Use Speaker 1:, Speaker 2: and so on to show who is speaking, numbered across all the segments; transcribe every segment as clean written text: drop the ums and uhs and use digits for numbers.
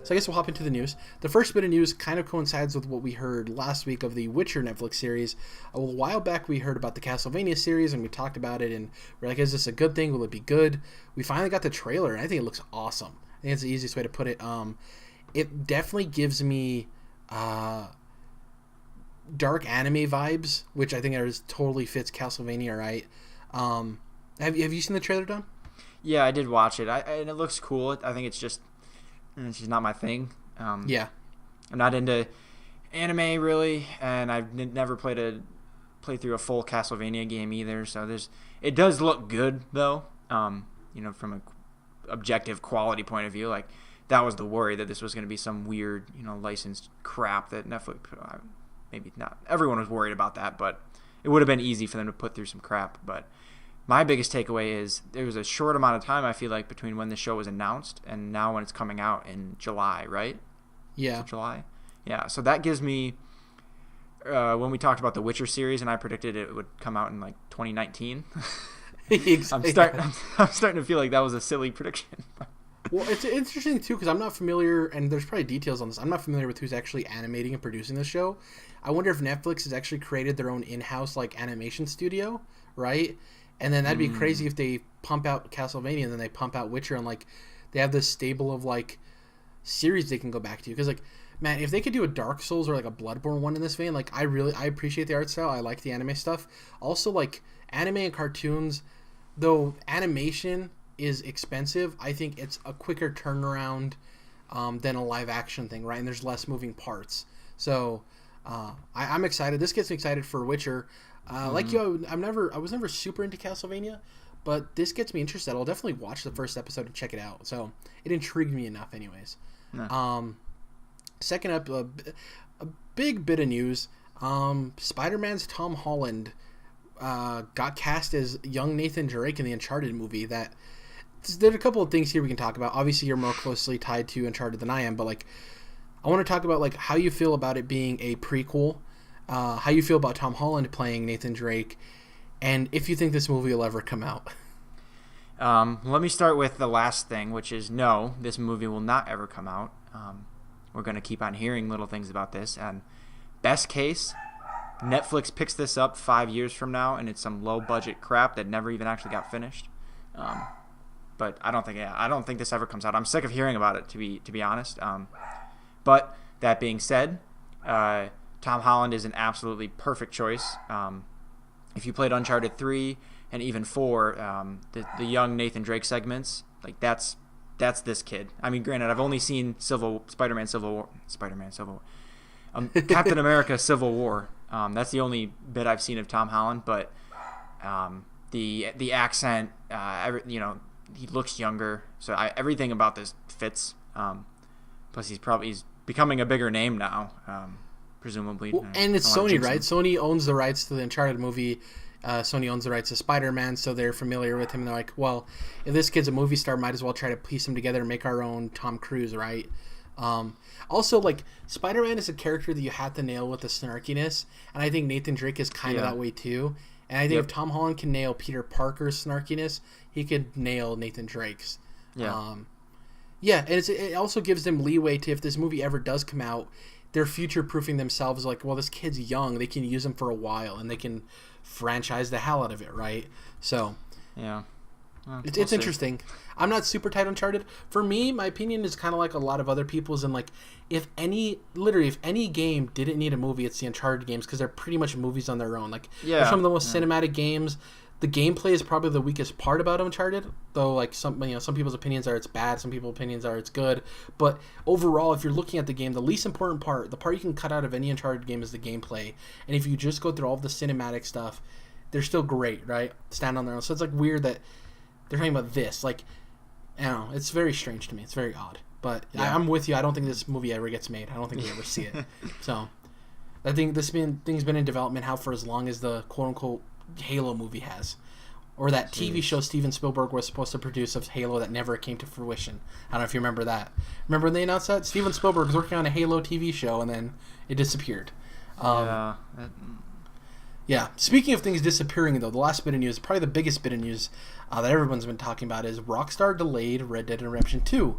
Speaker 1: So I guess we'll hop into the news. The first bit of news kind of coincides with what we heard last week of the Witcher Netflix series. A while back we heard about the Castlevania series and we talked about it and we're like, is this a good thing? Will it be good? We finally got the trailer and I think it looks awesome. I think it's the easiest way to put it. It definitely gives me dark anime vibes, which I think totally fits Castlevania, right? Have you seen the trailer, Don?
Speaker 2: Yeah, I did watch it. And it looks cool. I think it's just not my thing.
Speaker 1: Yeah.
Speaker 2: I'm not into anime really, and I've never played through a full Castlevania game either. So it does look good though. From an objective quality point of view, like that was the worry that this was going to be some weird, licensed crap that Netflix. Maybe not. Everyone was worried about that, but it would have been easy for them to put through some crap. But my biggest takeaway is there was a short amount of time, I feel like, between when the show was announced and now when it's coming out in July, right?
Speaker 1: Yeah.
Speaker 2: July? Yeah. So that gives me, when we talked about the Witcher series and I predicted it would come out in like 2019, I'm starting to feel like that was a silly prediction.
Speaker 1: Well, it's interesting, too, because I'm not familiar, and there's probably details on this, I'm not familiar with who's actually animating and producing this show. I wonder if Netflix has actually created their own in-house, animation studio, right? And then that'd be crazy if they pump out Castlevania and then they pump out Witcher and, they have this stable of, series they can go back to. Because, man, if they could do a Dark Souls or, a Bloodborne one in this vein, I appreciate the art style. I like the anime stuff. Also, anime and cartoons, though animation is expensive, I think it's a quicker turnaround than a live action thing, right? And there's less moving parts. So I'm excited. This gets me excited for Witcher. Like you, I was never super into Castlevania, but this gets me interested. I'll definitely watch the first episode and check it out. So it intrigued me enough, anyways. No. Second up, a big bit of news. Spider-Man's Tom Holland got cast as young Nathan Drake in the Uncharted movie. There's a couple of things here we can talk about. Obviously, you're more closely tied to Uncharted than I am, but I want to talk about how you feel about it being a prequel. How you feel about Tom Holland playing Nathan Drake, and if you think this movie will ever come out.
Speaker 2: Let me start with the last thing, which is no, this movie will not ever come out. We're going to keep on hearing little things about this, and best case, Netflix picks this up 5 years from now, and it's some low-budget crap that never even actually got finished. But I don't think this ever comes out. I'm sick of hearing about it, to be honest. But that being said, Tom Holland is an absolutely perfect choice. If you played Uncharted 3 and even 4, the young Nathan Drake segments, that's this kid. I mean, granted, I've only seen Captain America Civil War. That's the only bit I've seen of Tom Holland, but the accent, he looks younger, so everything about this fits. Plus, he's becoming a bigger name now. Presumably.
Speaker 1: Well, and it's Sony, right? Sony owns the rights to the Uncharted movie. Sony owns the rights to Spider-Man, so they're familiar with him. They're like, well, if this kid's a movie star, might as well try to piece him together and make our own Tom Cruise, right? Also, Spider-Man is a character that you have to nail with the snarkiness, and I think Nathan Drake is kind of that way too. And I think if Tom Holland can nail Peter Parker's snarkiness, he could nail Nathan Drake's. Yeah. And it also gives them leeway to, if this movie ever does come out, they're future-proofing themselves well, this kid's young. They can use him for a while, and they can franchise the hell out of it, right? So,
Speaker 2: yeah. Well,
Speaker 1: it's interesting. I'm not super tight on Uncharted. For me, my opinion is kind of like a lot of other people's, and if any game didn't need a movie, it's the Uncharted games, because they're pretty much movies on their own. They're some of the most cinematic games. The gameplay is probably the weakest part about Uncharted, though some people's opinions are it's bad, some people's opinions are it's good. But overall, if you're looking at the game, the least important part, the part you can cut out of any Uncharted game, is the gameplay. And if you just go through all of the cinematic stuff, they're still great, right? Stand on their own. So it's weird that they're talking about this. I don't know. It's very strange to me. It's very odd. But I'm with you. I don't think this movie ever gets made. I don't think we ever see it. So I think this thing's been in development for as long as the quote-unquote Halo movie has, or that TV show Steven Spielberg was supposed to produce of Halo that never came to fruition. I don't know if you remember that. Remember when they announced that? Steven Spielberg was working on a Halo TV show and then it disappeared. Yeah. Speaking of things disappearing, though, the last bit of news, probably the biggest bit of news that everyone's been talking about, is Rockstar delayed Red Dead Redemption 2.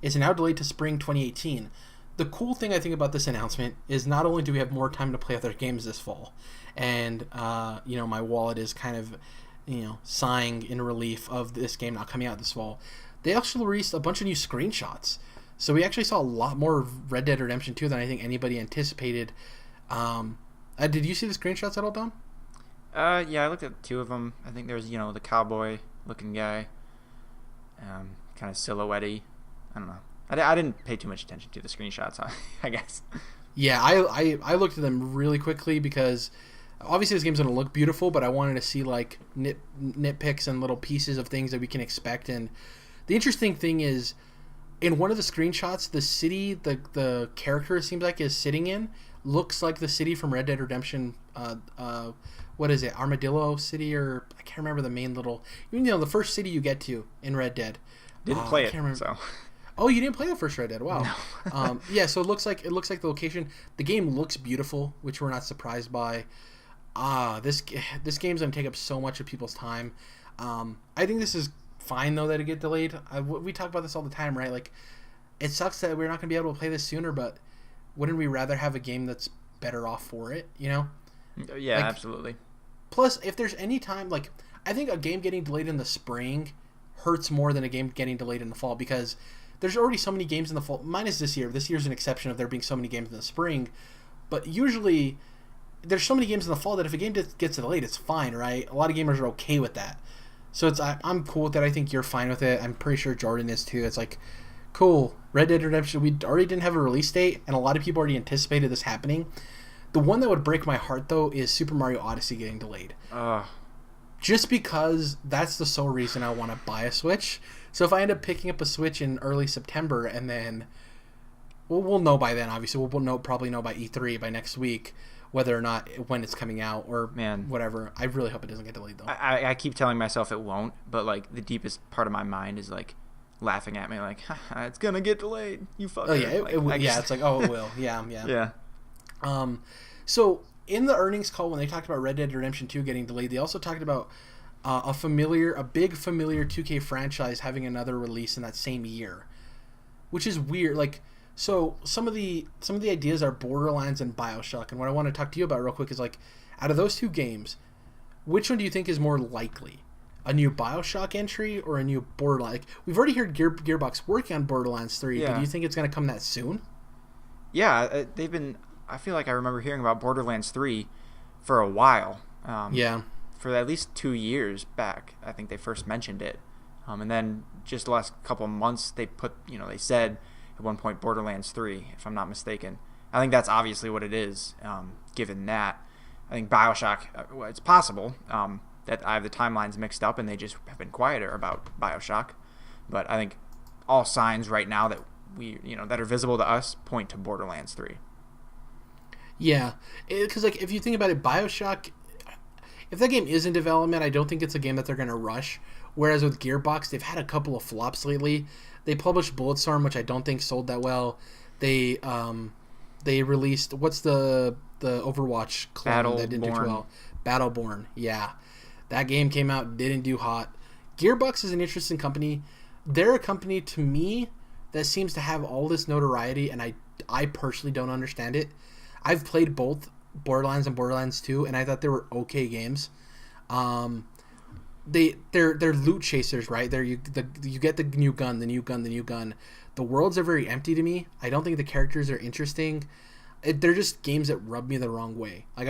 Speaker 1: is now delayed to spring 2018. The cool thing I think about this announcement is not only do we have more time to play other games this fall, and my wallet is kind of sighing in relief of this game not coming out this fall. They actually released a bunch of new screenshots. So we actually saw a lot more of Red Dead Redemption 2 than I think anybody anticipated. Did you see the screenshots at all, Dom?
Speaker 2: Yeah, I looked at 2 of them. I think there's, the cowboy-looking guy, kind of silhouette-y. I don't know. I didn't pay too much attention to the screenshots, I guess.
Speaker 1: Yeah, I looked at them really quickly because obviously this game's going to look beautiful, but I wanted to see like nitpicks and little pieces of things that we can expect. And the interesting thing is, in one of the screenshots, the city the character, it seems like, is sitting in looks like the city from Red Dead Redemption. What is it, Armadillo City, or I can't remember the main little. The first city you get to in Red Dead.
Speaker 2: Didn't play it. So.
Speaker 1: Oh, you didn't play the first Red Dead? Wow.
Speaker 2: No.
Speaker 1: Yeah, so it looks like the location. The game looks beautiful, which we're not surprised by. This game's gonna take up so much of people's time. I think this is fine though that it get delayed. We talk about this all the time, right? Like, it sucks that we're not gonna be able to play this sooner, but wouldn't we rather have a game that's better off for it?
Speaker 2: Yeah, like, absolutely.
Speaker 1: Plus, if there's any time, like, I think a game getting delayed in the spring hurts more than a game getting delayed in the fall, because there's already so many games in the fall. Minus this year. This year's an exception of there being so many games in the spring. But usually, there's so many games in the fall that if a game gets delayed, it's fine, right? A lot of gamers are okay with that. So I'm cool with that. I think you're fine with it. I'm pretty sure Jordan is too. It's like, cool. Red Dead Redemption, we already didn't have a release date, and a lot of people already anticipated this happening. The one that would break my heart, though, is Super Mario Odyssey getting delayed. Just because that's the sole reason I want to buy a Switch. So if I end up picking up a Switch in early September, and then we'll know by then, obviously. We'll probably know by E3, by next week, whether or not when it's coming out or whatever. I really hope it doesn't get delayed, though.
Speaker 2: I keep telling myself it won't, but like the deepest part of my mind is like laughing at me, like, it's gonna get delayed. You fucker.
Speaker 1: Oh yeah, it's like, oh, it will. Yeah.
Speaker 2: Yeah.
Speaker 1: So in the earnings call, when they talked about Red Dead Redemption 2 getting delayed, they also talked about a big familiar 2K franchise having another release in that same year, which is weird. Like, so some of the ideas are Borderlands and BioShock, and what I want to talk to you about real quick is, like, out of those 2 games, which one do you think is more likely? A new BioShock entry or a new Borderlands? Like, we've already heard Gearbox working on Borderlands 3, but do you think it's going to come that soon?
Speaker 2: Yeah, they've been... I feel like I remember hearing about Borderlands 3 for a while. For at least 2 years back, I think they first mentioned it. And then just the last couple of months, they said at one point Borderlands 3, if I'm not mistaken. I think that's obviously what it is, given that. I think BioShock, it's possible that I have the timelines mixed up and they just have been quieter about BioShock. But I think all signs right now that that are visible to us point to Borderlands 3.
Speaker 1: Yeah, because like if you think about it, BioShock, if that game is in development, I don't think it's a game that they're going to rush. Whereas with Gearbox, they've had a couple of flops lately. They published Bulletstorm, which I don't think sold that well. They released, what's the Overwatch clone that didn't do too well? Battleborn. Yeah, that game came out, didn't do hot. Gearbox is an interesting company. They're a company to me that seems to have all this notoriety, and I personally don't understand it. I've played both Borderlands and Borderlands 2, and I thought they were okay games. They're loot chasers, right? You get the new gun. The worlds are very empty to me. I don't think the characters are interesting. They're just games that rub me the wrong way. Like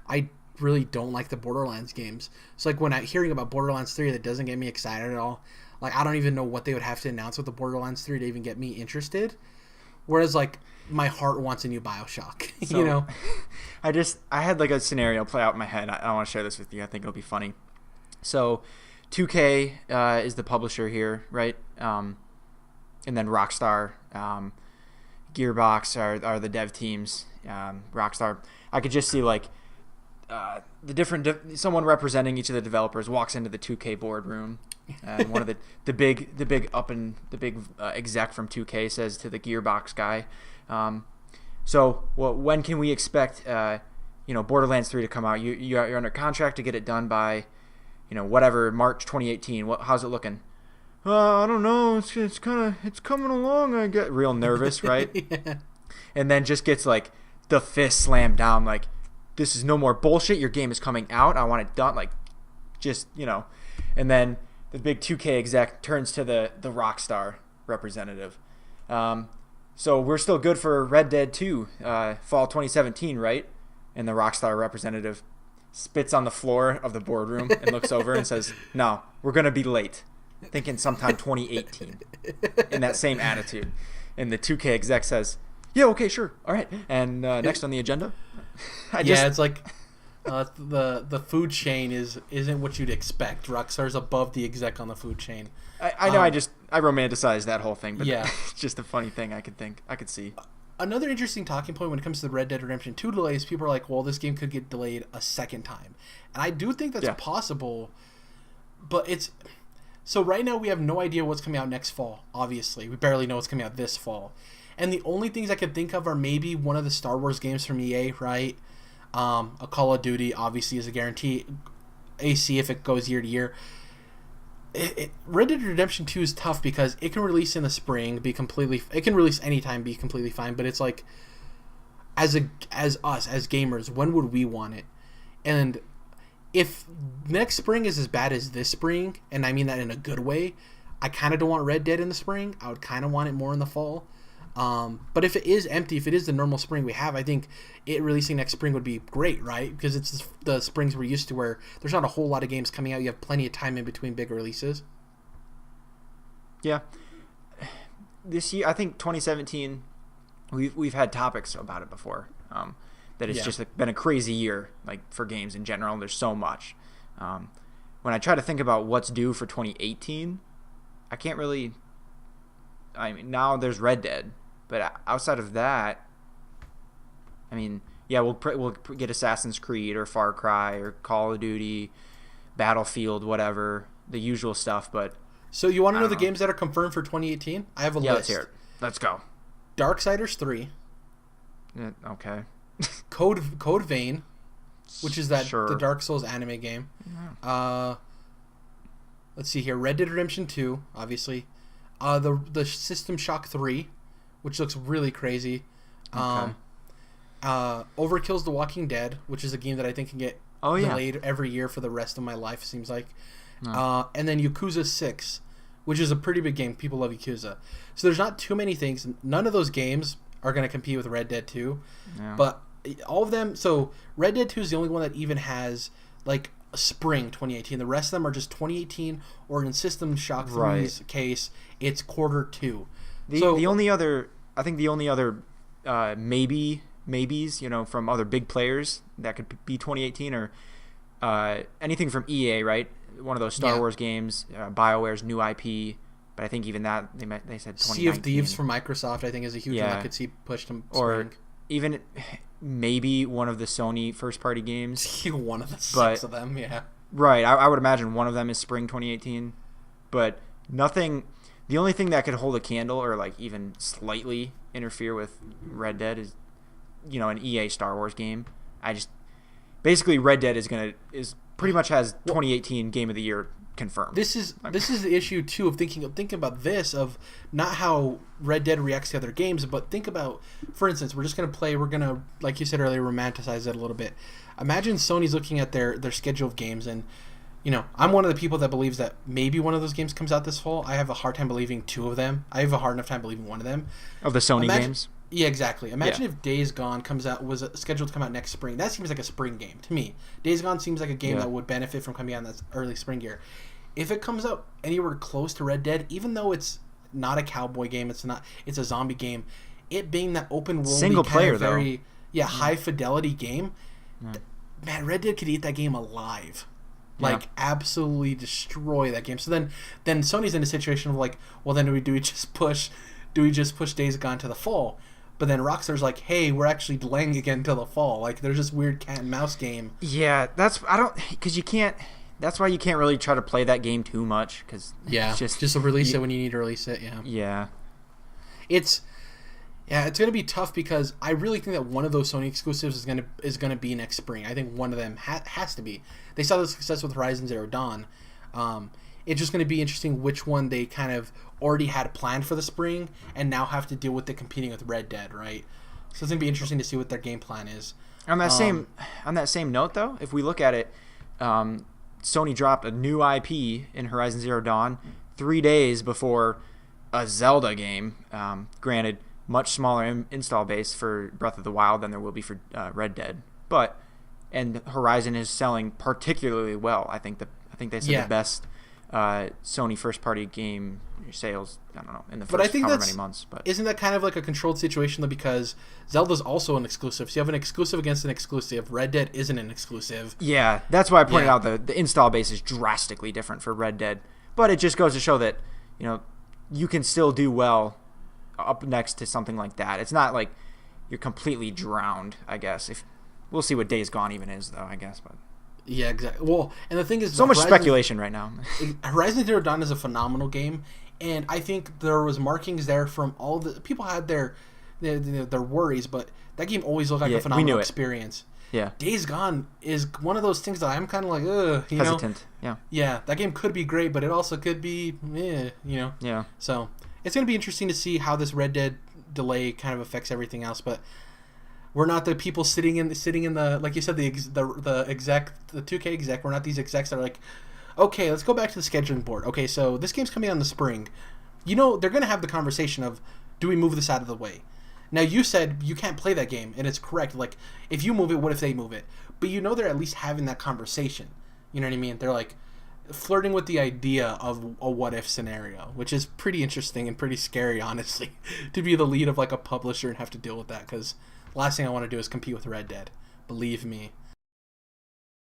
Speaker 1: I really don't like the Borderlands games. So like when I'm hearing about Borderlands 3, that doesn't get me excited at all. Like I don't even know what they would have to announce with the Borderlands 3 to even get me interested. Whereas like my heart wants a new BioShock,
Speaker 2: so, I had like a scenario play out in my head. I want to share this with you. I think it'll be funny. So 2K is the publisher here, right? And then Rockstar, Gearbox are the dev teams. Rockstar, I could just see like the different someone representing each of the developers walks into the 2K boardroom, and one of the big exec from 2K says to the Gearbox guy, when can we expect Borderlands 3 to come out? You're under contract to get it done by whatever, March 2018. How's it looking? I don't know. It's coming along. I get real nervous, right?
Speaker 1: Yeah.
Speaker 2: And then just gets like the fist slammed down, like, this is no more bullshit. Your game is coming out. I want it done. Like, just, and then the big 2K exec turns to the Rockstar representative. So we're still good for Red Dead 2, fall 2017, right? And the Rockstar representative spits on the floor of the boardroom and looks over and says, no, we're going to be late. Thinking sometime 2018 in that same attitude. And the 2K exec says, yeah, okay, sure. All right. And next on the agenda.
Speaker 1: It's like the food chain isn't what you'd expect. Rockstar's above the exec on the food chain.
Speaker 2: I know. I romanticized that whole thing, but
Speaker 1: yeah.
Speaker 2: It's just a funny thing I could see.
Speaker 1: Another interesting talking point when it comes to the Red Dead Redemption 2 delays, people are like, well, this game could get delayed a second time. And I do think that's possible, but it's... So right now we have no idea what's coming out next fall, obviously. We barely know what's coming out this fall. And the only things I can think of are maybe one of the Star Wars games from EA, right? A Call of Duty, obviously, is a guarantee. AC, if it goes year to year. Red Dead Redemption 2 is tough because it can release in the spring, it can release anytime, be completely fine. But it's like, as gamers, when would we want it? And if next spring is as bad as this spring, and I mean that in a good way, I kind of don't want Red Dead in the spring. I would kind of want it more in the fall. But if it is empty, if it is the normal spring we have, I think it releasing next spring would be great, right? Because it's the springs we're used to where there's not a whole lot of games coming out. You have plenty of time in between big releases.
Speaker 2: Yeah. This year, I think 2017, we've had topics about it before. That it's just been a crazy year, like, for games in general. There's so much. When I try to think about what's due for 2018, I can't really... I mean, now there's Red Dead, but outside of that, I mean, yeah, we'll get Assassin's Creed or Far Cry or Call of Duty, Battlefield, whatever, the usual stuff, but...
Speaker 1: So you want to know the games that are confirmed for 2018? I have a list.
Speaker 2: Yeah, let's hear it. Let's go.
Speaker 1: Darksiders 3.
Speaker 2: Okay.
Speaker 1: Code Vein, which is the Dark Souls anime game.
Speaker 2: Yeah.
Speaker 1: Let's see here. Red Dead Redemption 2, obviously. The System Shock 3, which looks really crazy.
Speaker 2: Okay.
Speaker 1: Overkill's The Walking Dead, which is a game that I think can get delayed every year for the rest of my life, it seems like. No. And then Yakuza 6, which is a pretty big game. People love Yakuza. So there's not too many things. None of those games are going to compete with Red Dead 2. Yeah. But all of them... So Red Dead 2 is the only one that even has, like, spring 2018. The rest of them are just 2018, or in System Shock 3's case, it's quarter 2.
Speaker 2: The only other maybes, from other big players that could be 2018 or anything from EA, right? One of those Star Wars games, BioWare's new IP, but I think even that they said 2019.
Speaker 1: Sea of Thieves from Microsoft, I think, is a huge one I could see pushed to spring.
Speaker 2: Or even maybe one of the Sony first-party games.
Speaker 1: One of the 6 of them, yeah.
Speaker 2: Right, I would imagine one of them is spring 2018, but nothing... The only thing that could hold a candle or, like, even slightly interfere with Red Dead is, an EA Star Wars game. Basically, Red Dead is pretty much has 2018 Game of the Year confirmed.
Speaker 1: This is the issue too of thinking about this, of not how Red Dead reacts to other games, but think about, for instance, we're gonna, like you said earlier, romanticize it a little bit. Imagine Sony's looking at their schedule of games, and I'm one of the people that believes that maybe one of those games comes out this fall. I have a hard time believing 2 of them. I have a hard enough time believing 1 of them.
Speaker 2: Of the Sony games?
Speaker 1: Yeah, exactly. Imagine if Days Gone was scheduled to come out next spring. That seems like a spring game to me. Days Gone seems like a game that would benefit from coming out in that early spring year. If it comes out anywhere close to Red Dead, even though it's not a cowboy game, it's a zombie game, it being that open world,
Speaker 2: single player, very
Speaker 1: high fidelity game, man, Red Dead could eat that game alive. Like, absolutely destroy that game. So then Sony's in a situation of like, well, then do we just push Days Gone to the fall? But then Rockstar's like, hey, we're actually delaying again until the fall. Like, there's this weird cat and mouse game.
Speaker 2: Yeah, that's why you can't really try to play that game too much, because
Speaker 1: just release it when you need to release it.
Speaker 2: Yeah.
Speaker 1: It's going to be tough, because I really think that one of those Sony exclusives is going to be next spring. I think one of them has to be. They saw the success with Horizon Zero Dawn, it's just going to be interesting which one they kind of already had planned for the spring and now have to deal with the competing with Red Dead, right? So it's going to be interesting to see what their game plan is.
Speaker 2: On that same note, though, if we look at it, Sony dropped a new IP in Horizon Zero Dawn 3 days before a Zelda game. Granted, much smaller install base for Breath of the Wild than there will be for Red Dead, and Horizon is selling particularly well. I think they said the best Sony first-party game sales, I don't know, in the first however many months. But
Speaker 1: isn't that kind of like a controlled situation, though, because Zelda's also an exclusive? So you have an exclusive against an exclusive. Red Dead isn't an exclusive.
Speaker 2: Yeah, that's why I pointed out the install base is drastically different for Red Dead. But it just goes to show that, you can still do well up next to something like that. It's not like you're completely drowned, I guess. We'll see what Days Gone even is, though, I guess. But
Speaker 1: yeah, exactly. Well, and the thing is,
Speaker 2: so much speculation right now.
Speaker 1: Horizon Zero Dawn is a phenomenal game, and I think there was markings there from all the people had their worries, but that game always looked like a phenomenal experience.
Speaker 2: Yeah.
Speaker 1: Days Gone is one of those things that I'm kind of like,
Speaker 2: hesitant. Yeah.
Speaker 1: Yeah, that game could be great, but it also could be,
Speaker 2: Yeah.
Speaker 1: So it's going to be interesting to see how this Red Dead delay kind of affects everything else, but we're not the people sitting in the like you said, the 2K exec. We're not these execs that are like, okay, let's go back to the scheduling board. Okay, so this game's coming out in the spring. They're going to have the conversation of, do we move this out of the way? Now, you said you can't play that game, and it's correct. Like, if you move it, what if they move it? But they're at least having that conversation. You know what I mean? They're like flirting with the idea of a what-if scenario, which is pretty interesting and pretty scary, honestly, to be the lead of like a publisher and have to deal with that, because last thing I want to do is compete with Red Dead. Believe me.